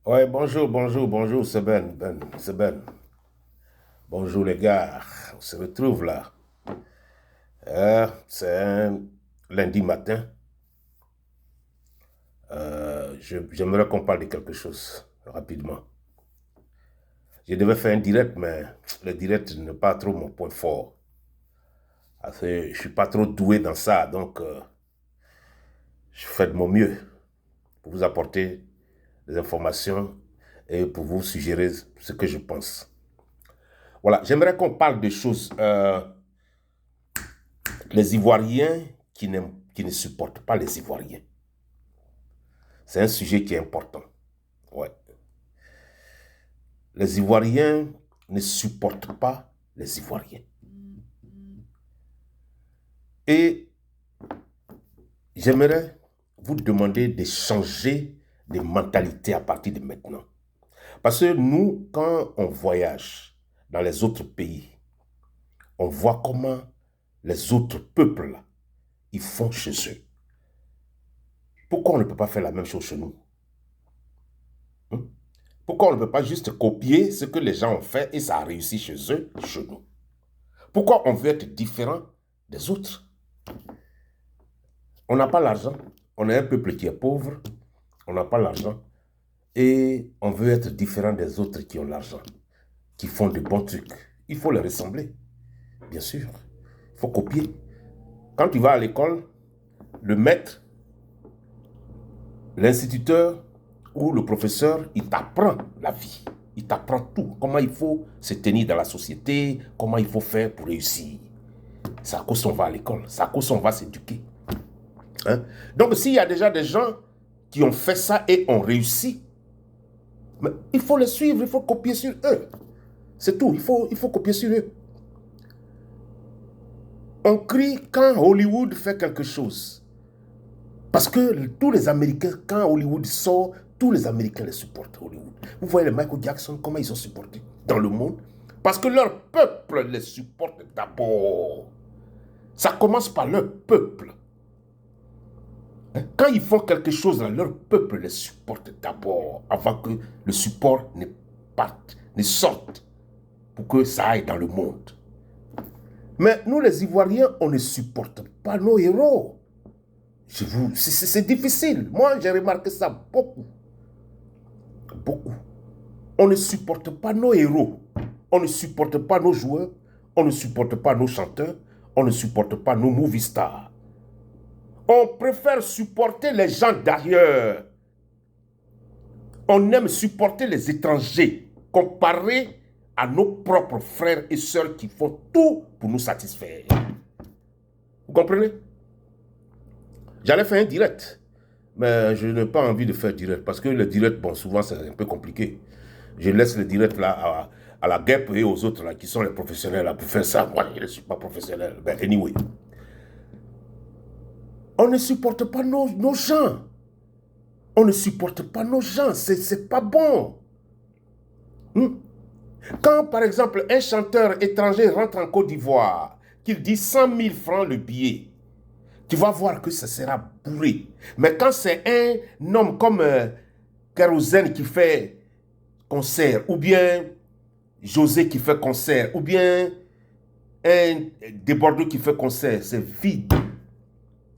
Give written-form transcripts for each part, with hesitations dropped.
Ouais, bonjour, c'est c'est Ben. Bonjour les gars, on se retrouve là. C'est un lundi matin. J'aimerais qu'on parle de quelque chose rapidement. Je devais faire un direct, mais le direct n'est pas trop mon point fort. Parce que je suis pas trop doué dans ça, donc je fais de mon mieux pour vous apporter des informations et pour vous suggérer ce que je pense. Voilà, j'aimerais qu'on parle de choses. Les Ivoiriens qui ne supportent pas les Ivoiriens. C'est un sujet qui est important. Ouais. Les Ivoiriens ne supportent pas les Ivoiriens. Et j'aimerais vous demander de changer de mentalité à partir de maintenant. Parce que nous, quand on voyage dans les autres pays, on voit comment les autres peuples, là, ils font chez eux. Pourquoi on ne peut pas faire la même chose chez nous? Hein? Pourquoi on ne peut pas juste copier ce que les gens ont fait et ça a réussi chez eux, chez nous? Pourquoi on veut être différent des autres? On n'a pas l'argent. On est un peuple qui est pauvre. On n'a pas l'argent. Et on veut être différent des autres qui ont l'argent, qui font de bons trucs. Il faut les ressembler, bien sûr. Il faut copier. Quand tu vas à l'école, le maître, l'instituteur ou le professeur, il t'apprend la vie. Il t'apprend tout. Comment il faut se tenir dans la société, comment il faut faire pour réussir. C'est à cause qu'on va à l'école. C'est à cause qu'on va s'éduquer. Hein? Donc, s'il y a déjà des gens qui ont fait ça et ont réussi, mais il faut les suivre, il faut copier sur eux. C'est tout, il faut copier sur eux. On crie quand Hollywood fait quelque chose. Parce que tous les Américains, quand Hollywood sort, tous les Américains les supportent, Hollywood. Vous voyez les Michael Jackson, comment ils sont supportés dans le monde? Parce que leur peuple les supporte d'abord. Ça commence par leur peuple. Quand ils font quelque chose, leur peuple les supporte d'abord, avant que le support ne parte, ne sorte, pour que ça aille dans le monde. Mais nous, les Ivoiriens, on ne supporte pas nos héros. C'est difficile. Moi, j'ai remarqué ça beaucoup. Beaucoup. On ne supporte pas nos héros. On ne supporte pas nos joueurs. On ne supporte pas nos chanteurs. On ne supporte pas nos movie stars. On préfère supporter les gens d'ailleurs. On aime supporter les étrangers comparé à nos propres frères et sœurs qui font tout pour nous satisfaire. Vous comprenez? J'allais faire un direct, mais je n'ai pas envie de faire direct parce que le direct, bon, souvent c'est un peu compliqué. Je laisse le direct là à la guêpe et aux autres là qui sont les professionnels là pour faire ça. Moi, je ne suis pas professionnel. Ben, anyway. On ne supporte pas nos gens. On ne supporte pas nos gens. C'est pas bon. Quand, par exemple, un chanteur étranger rentre en Côte d'Ivoire, qu'il dit 100 000 francs le billet, tu vas voir que ça sera bourré. Mais quand c'est un homme comme Kérosène qui fait concert, ou bien José qui fait concert, ou bien un Desbordeaux qui fait concert, c'est vide.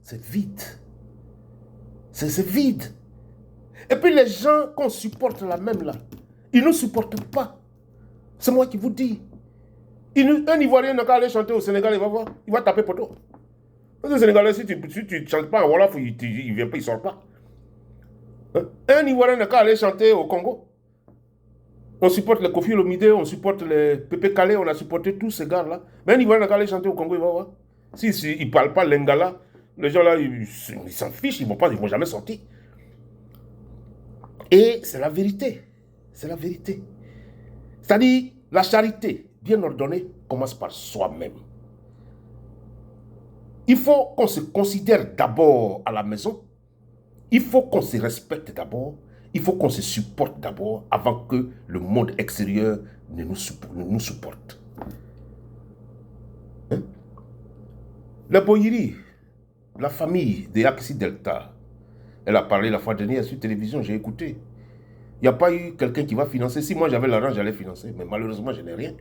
C'est vide. C'est vide. Et puis les gens qu'on supporte là même là, ils ne supportent pas. C'est moi qui vous dis. Un Ivoirien n'a qu'à aller chanter au Sénégal, il va voir. Il va taper poteau. Parce que le Sénégalais, si tu ne chantes pas en Wolof, il ne vient pas, il ne sort pas. Hein? Un Ivoirien n'a qu'à aller chanter au Congo. On supporte les Kofi Olomide, on supporte les Pépé Calais, on a supporté tous ces gars-là. Mais un Ivoirien n'a qu'à aller chanter au Congo, il va voir. Si ils ne parlent pas lingala, les gens là, ils s'en fichent, ils ne vont jamais sortir. Et c'est la vérité. C'est la vérité. C'est-à-dire, la charité bien ordonnée commence par soi-même. Il faut qu'on se considère d'abord à la maison. Il faut qu'on se respecte d'abord. Il faut qu'on se supporte d'abord avant que le monde extérieur ne nous supporte. Hein? La Boyiri, la famille de Axi Delta, elle a parlé la fois dernière sur télévision, j'ai écouté. Il n'y a pas eu quelqu'un qui va financer. Si moi j'avais l'argent, j'allais financer. Mais malheureusement, je n'ai rien.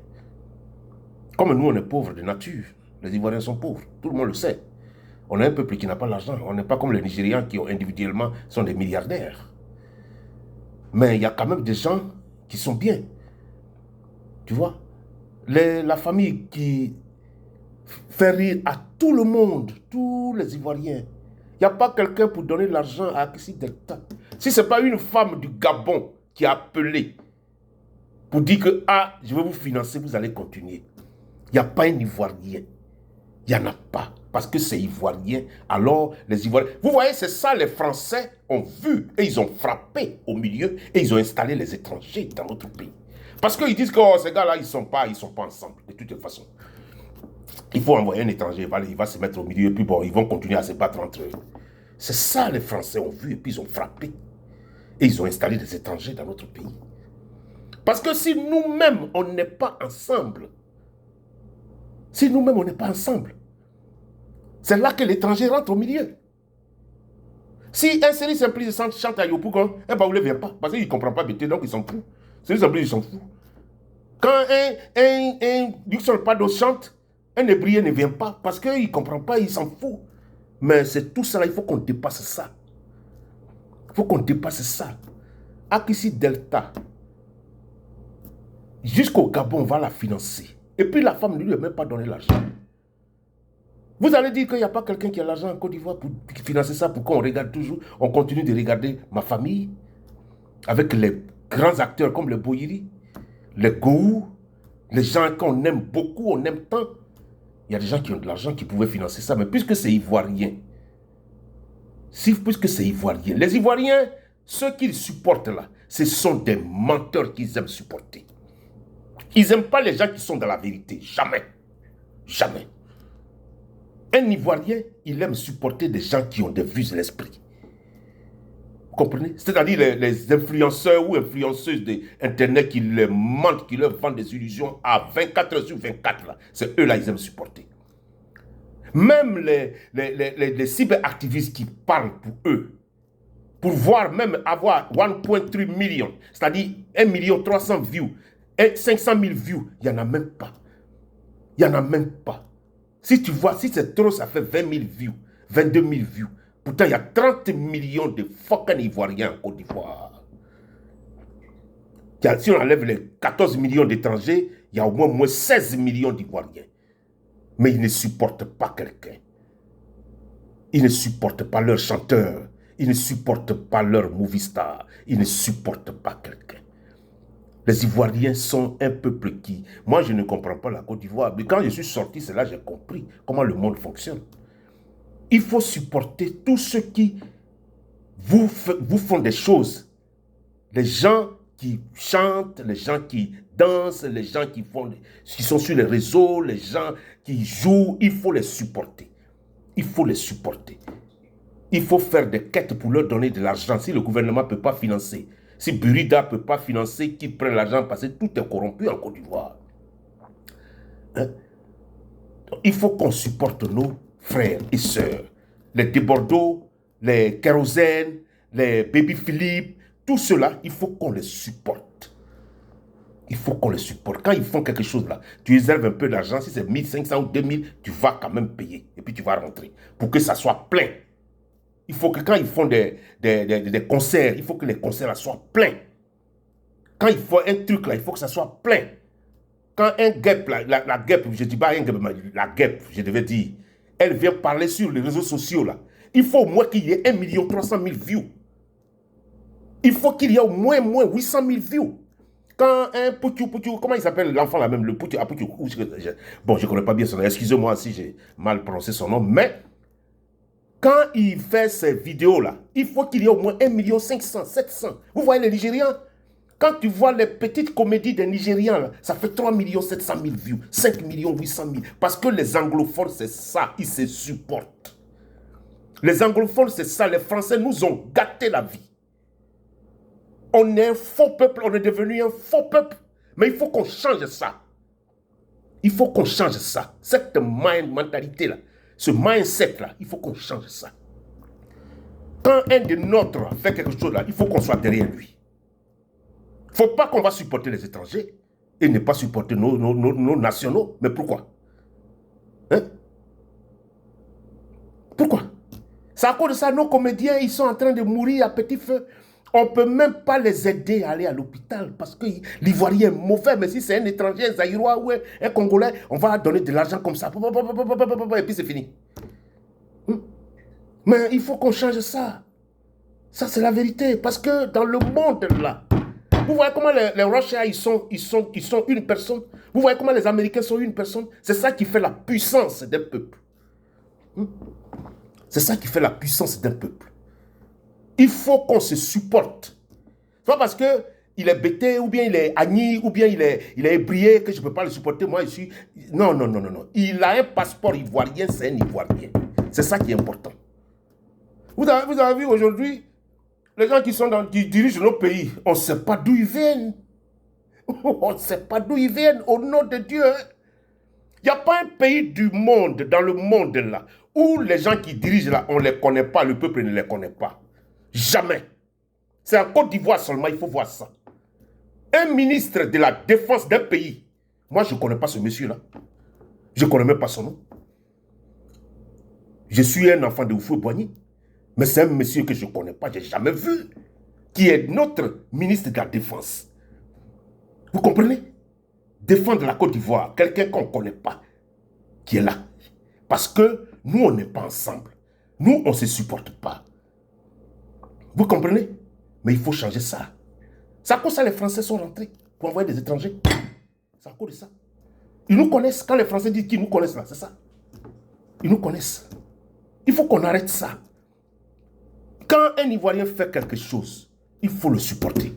Comme nous, on est pauvres de nature. Les Ivoiriens sont pauvres. Tout le monde le sait. On est un peuple qui n'a pas l'argent. On n'est pas comme les Nigérians qui ont individuellement sont des milliardaires. Mais il y a quand même des gens qui sont bien. Tu vois, la famille qui fait rire à tout le monde, tous les Ivoiriens. Il n'y a pas quelqu'un pour donner l'argent à Akissi Delta. Si ce n'est pas une femme du Gabon qui a appelé pour dire que je vais vous financer, vous allez continuer. Il n'y a pas un Ivoirien. Il n'y en a pas. Parce que c'est Ivoirien. Alors, les Ivoiriens... Vous voyez, c'est ça, les Français ont vu. Et ils ont frappé au milieu. Et ils ont installé les étrangers dans notre pays. Parce qu'ils disent que ces gars-là, ils ne sont pas ensemble. De toute façon. Il faut envoyer un étranger. Il va se mettre au milieu. Et puis bon, ils vont continuer à se battre entre eux. C'est ça, les Français ont vu. Et puis ils ont frappé. Et ils ont installé des étrangers dans notre pays. Parce que si nous-mêmes, on n'est pas ensemble, c'est là que l'étranger rentre au milieu. Si un Série Simplice chante à Yopougon, un Baoulé ne vient pas, parce qu'il ne comprend pas BT, donc il s'en fout. Série Simplice, il s'en fout. Quand un Duxon Pado chante, un Hébrien ne vient pas, parce qu'il ne comprend pas, il s'en fout. Mais c'est tout ça, il faut qu'on dépasse ça. Il faut qu'on dépasse ça. Akissi Delta, jusqu'au Gabon, on va la financer. Et puis la femme ne lui a même pas donné l'argent. Vous allez dire qu'il n'y a pas quelqu'un qui a l'argent en Côte d'Ivoire pour financer ça, pourquoi on regarde toujours, on continue de regarder ma famille, avec les grands acteurs comme les Boyiri, les Gou, les gens qu'on aime beaucoup, on aime tant. Il y a des gens qui ont de l'argent qui pouvaient financer ça, mais puisque c'est ivoirien, puisque c'est ivoirien, les Ivoiriens, ceux qu'ils supportent là, ce sont des menteurs qu'ils aiment supporter. Ils n'aiment pas les gens qui sont dans la vérité. Jamais. Jamais. Un Ivoirien, il aime supporter des gens qui ont des vues de l'esprit. Vous comprenez? C'est-à-dire les influenceurs ou influenceuses d'Internet qui leur mentent, qui leur vendent des illusions à 24 heures sur 24. C'est eux-là, ils aiment supporter. Même les cyberactivistes qui parlent pour eux, pour voir même avoir 1,3 million, c'est-à-dire 1 300 000 views, 500 000 views, il n'y en a même pas. Il n'y en a même pas. Si tu vois, si c'est trop, ça fait 20 000 views, 22 000 views. Pourtant, il y a 30 millions de fucking Ivoiriens en Côte d'Ivoire. Si on enlève les 14 millions d'étrangers, il y a au moins 16 millions d'Ivoiriens. Mais ils ne supportent pas quelqu'un. Ils ne supportent pas leur chanteur. Ils ne supportent pas leur movie star. Ils ne supportent pas quelqu'un. Les Ivoiriens sont un peuple qui... Moi, je ne comprends pas la Côte d'Ivoire. Mais quand je suis sorti, c'est là que j'ai compris comment le monde fonctionne. Il faut supporter tous ceux qui vous font des choses. Les gens qui chantent, les gens qui dansent, les gens qui sont sur les réseaux, les gens qui jouent. Il faut les supporter. Il faut les supporter. Il faut faire des quêtes pour leur donner de l'argent. Si le gouvernement ne peut pas financer, si Burida ne peut pas financer, qu'ils prennent l'argent parce que tout est corrompu en Côte d'Ivoire. Hein? Il faut qu'on supporte nos frères et sœurs. Les Debordeaux, les Kérosène, les Baby Philippe, tout cela, il faut qu'on les supporte. Il faut qu'on les supporte. Quand ils font quelque chose là, tu réserves un peu d'argent, si c'est 1500 ou 2000, tu vas quand même payer. Et puis tu vas rentrer. Pour que ça soit plein. Il faut que quand ils font des concerts, il faut que les concerts là soient pleins. Quand il faut un truc là, il faut que ça soit plein. Quand un guêpe, la guêpe, je ne dis pas un guêpe, mais la guêpe, je devais dire, elle vient parler sur les réseaux sociaux là, il faut au moins qu'il y ait 1 300 000 views. Il faut qu'il y ait au moins 800 000 views. Quand un Poutou, comment il s'appelle l'enfant là même, le Poutou, bon, je ne connais pas bien son nom, excusez-moi si j'ai mal prononcé son nom, mais quand il fait ces vidéos-là, il faut qu'il y ait au moins 1 500 000, 700 000. Vous voyez les Nigérians? Quand tu vois les petites comédies des Nigérians, là, ça fait 3 700 000 views, 5 800 000. Parce que les anglophones, c'est ça, ils se supportent. Les anglophones, c'est ça, les Français nous ont gâté la vie. On est un faux peuple, on est devenu un faux peuple. Mais il faut qu'on change ça. Il faut qu'on change ça. Cette mentalité-là, ce mindset-là, il faut qu'on change ça. Quand un de nôtres fait quelque chose là, il faut qu'on soit derrière lui. Il ne faut pas qu'on va supporter les étrangers et ne pas supporter nos nationaux. Mais pourquoi? Hein? Pourquoi? C'est à cause de ça, nos comédiens, ils sont en train de mourir à petit feu. On ne peut même pas les aider à aller à l'hôpital parce que l'Ivoirien est mauvais. Mais si c'est un étranger, un Zaïrois ou un Congolais, on va donner de l'argent comme ça. Et puis c'est fini. Mais il faut qu'on change ça. Ça, c'est la vérité. Parce que dans le monde, là, vous voyez comment les Russiens, ils sont une personne. Vous voyez comment les Américains sont une personne. C'est ça qui fait la puissance d'un peuple. C'est ça qui fait la puissance d'un peuple. Il faut qu'on se supporte. C'est pas parce qu'il est bêté, ou bien il est agni, ou bien il est ébrié, que je ne peux pas le supporter. Moi, je suis... Non, non, non, non, non. Il a un passeport ivoirien, c'est un Ivoirien. C'est ça qui est important. Vous avez vu aujourd'hui, les gens qui dirigent nos pays, on ne sait pas d'où ils viennent. On ne sait pas d'où ils viennent, au nom de Dieu. Il n'y a pas un pays du monde, dans le monde là, où les gens qui dirigent là, on ne les connaît pas, le peuple ne les connaît pas. Jamais. C'est en Côte d'Ivoire seulement, il faut voir ça. Un ministre de la défense d'un pays, moi je ne connais pas ce monsieur-là. Je ne connais même pas son nom. Je suis un enfant de Houphouët-Boigny, mais c'est un monsieur que je ne connais pas, je n'ai jamais vu, qui est notre ministre de la défense. Vous comprenez? Défendre la Côte d'Ivoire, quelqu'un qu'on ne connaît pas, qui est là. Parce que nous, on n'est pas ensemble. Nous, on ne se supporte pas. Vous comprenez? Mais il faut changer ça. C'est à cause de ça que les Français sont rentrés pour envoyer des étrangers. C'est à cause de ça. Ils nous connaissent. Quand les Français disent qu'ils nous connaissent là, c'est ça. Ils nous connaissent. Il faut qu'on arrête ça. Quand un Ivoirien fait quelque chose, il faut le supporter.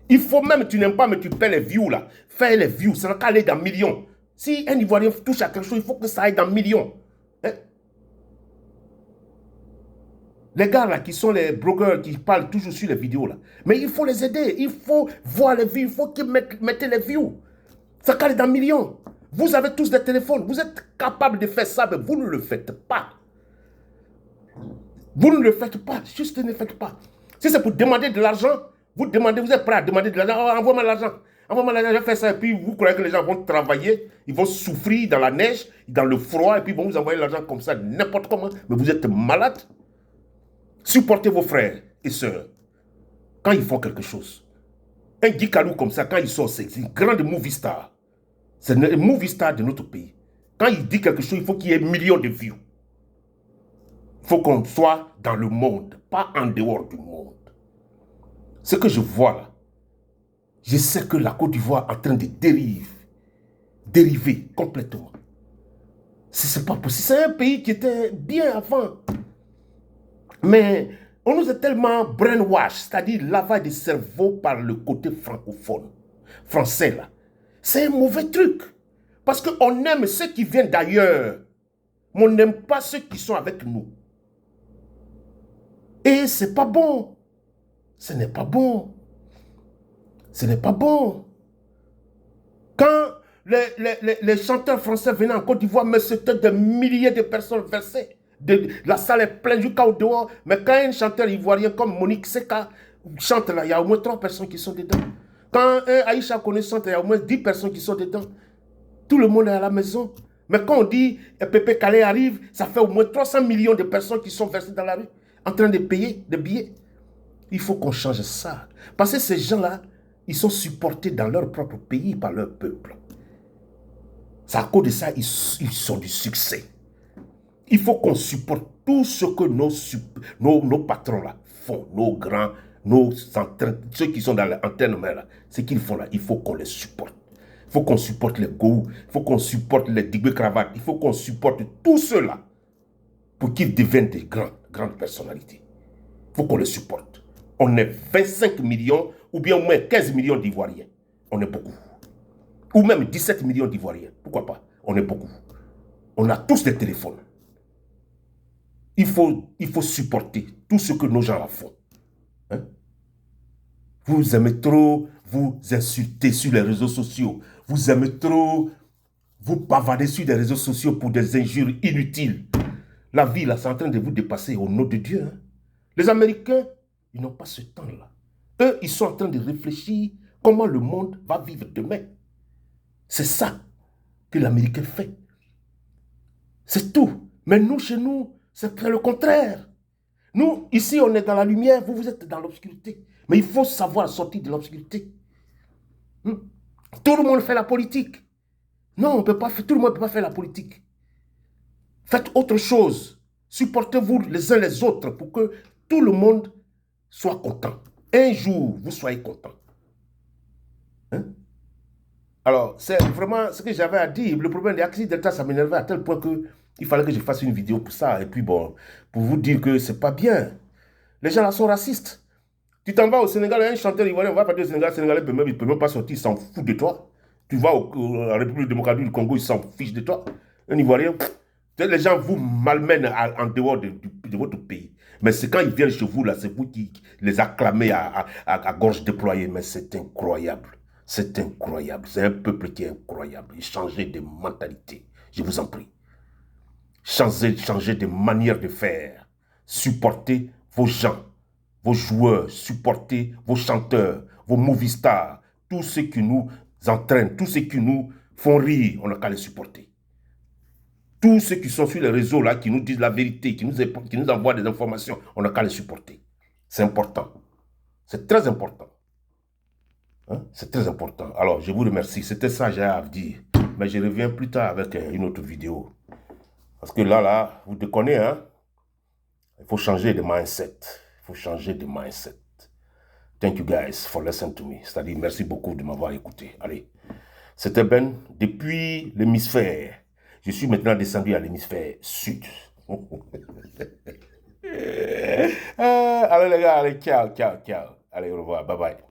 Il faut même, tu n'aimes pas, mais tu paies les views là. Fais les views, ça n'a qu'à aller dans millions. Si un Ivoirien touche à quelque chose, il faut que ça aille dans millions. Hein? Les gars là qui sont les blogueurs qui parlent toujours sur les vidéos là. Mais il faut les aider, il faut voir les vues, il faut qu'ils mettent les views. Ça qu'à aller dans millions. Vous avez tous des téléphones, vous êtes capables de faire ça, mais vous ne le faites pas. Vous ne le faites pas, juste ne le faites pas. Si c'est pour demander de l'argent, vous êtes prêt à demander de l'argent, envoie-moi l'argent. Envoie-moi l'argent, je vais faire ça. Et puis vous croyez que les gens vont travailler, ils vont souffrir dans la neige, dans le froid, et puis ils vont vous envoyer l'argent comme ça, n'importe comment. Mais vous êtes malade. Supportez vos frères et sœurs quand ils font quelque chose. Un Guy Kalou comme ça, quand il sort, c'est une grande movie star. C'est une movie star de notre pays. Quand il dit quelque chose, il faut qu'il y ait millions de vues. Il faut qu'on soit dans le monde, pas en dehors du monde. Ce que je vois là, je sais que la Côte d'Ivoire est en train de dériver complètement. C'est pas possible. C'est un pays qui était bien avant. Mais on nous a tellement brainwash, c'est-à-dire lavage de cerveau par le côté francophone, français là. C'est un mauvais truc. Parce qu'on aime ceux qui viennent d'ailleurs, mais on n'aime pas ceux qui sont avec nous. Et c'est pas bon. Ce n'est pas bon. Ce n'est pas bon. Quand les chanteurs français venaient en Côte d'Ivoire, mais c'était des milliers de personnes versées. La salle est pleine jusqu'au dehors. Mais quand un chanteur ivoirien comme Monique Seka chante là, il y a au moins 3 personnes qui sont dedans. Quand un Aïcha Koné chante, il y a au moins 10 personnes qui sont dedans. Tout le monde est à la maison. Mais quand on dit Pépé Calais arrive, ça fait au moins 300 millions de personnes qui sont versées dans la rue, en train de payer des billets. Il faut qu'on change ça. Parce que ces gens-là, ils sont supportés dans leur propre pays par leur peuple. C'est à cause de ça, ils sont du succès. Il faut qu'on supporte tout ce que nos patrons là font, nos grands, ceux qui sont dans l'antenne là, ce qu'ils font là, il faut qu'on les supporte. Il faut qu'on supporte les Gou, il faut qu'on supporte les Digbé Cravates, il faut qu'on supporte tous ceux-là pour qu'ils deviennent des grandes personnalités. Il faut qu'on les supporte. On est 25 millions ou bien au moins 15 millions d'Ivoiriens. On est beaucoup. Ou même 17 millions d'Ivoiriens. Pourquoi pas? On est beaucoup. On a tous des téléphones. Il faut supporter tout ce que nos gens là font. Hein? Vous aimez trop vous insulter sur les réseaux sociaux. Vous aimez trop vous bavader sur les réseaux sociaux pour des injures inutiles. La vie, là, c'est en train de vous dépasser au nom de Dieu. Hein? Les Américains, ils n'ont pas ce temps-là. Eux, ils sont en train de réfléchir comment le monde va vivre demain. C'est ça que l'Américain fait. C'est tout. Mais nous, chez nous, c'est le contraire. Nous, ici, on est dans la lumière, vous, vous êtes dans l'obscurité. Mais il faut savoir sortir de l'obscurité. Tout le monde fait la politique. Non, on peut pas faire, tout le monde ne peut pas faire la politique. Faites autre chose. Supportez-vous les uns les autres pour que tout le monde soit content. Un jour, vous soyez content. Hein? Alors, c'est vraiment ce que j'avais à dire. Le problème des Axis Delta, ça m'énervait à tel point qu'il fallait que je fasse une vidéo pour ça. Et puis bon, pour vous dire que c'est pas bien. Les gens là sont racistes. Tu t'en vas au Sénégal, un chanteur ivoirien, on va partir au Sénégal, le Sénégalais il peut même pas sortir, il s'en fout de toi. Tu vas à la République démocratique du Congo, il s'en fiche de toi. Un Ivoirien, les gens vous malmènent en dehors de votre pays. Mais c'est quand ils viennent chez vous, là, c'est vous qui les acclamez à gorge déployée. Mais c'est incroyable. C'est incroyable. C'est un peuple qui est incroyable. Changez de mentalité. Je vous en prie. Changez de manière de faire. Supportez vos gens, vos joueurs, supportez vos chanteurs, vos movie stars, tous ceux qui nous entraînent, tous ceux qui nous font rire, on n'a qu'à les supporter. Tous ceux qui sont sur les réseaux là, qui nous disent la vérité, qui nous envoient des informations, on n'a qu'à les supporter. C'est important. C'est très important. Hein? C'est très important. Alors, je vous remercie. C'était ça que j'ai à dire. Mais je reviens plus tard avec une autre vidéo. Parce que là, vous déconnez, hein? Il faut changer de mindset. Il faut changer de mindset. Thank you guys for listening to me. C'est-à-dire, merci beaucoup de m'avoir écouté. Allez. C'était Ben depuis l'hémisphère. Je suis maintenant descendu à l'hémisphère sud. Allez les gars, allez, ciao, ciao, ciao. Allez, au revoir, bye bye.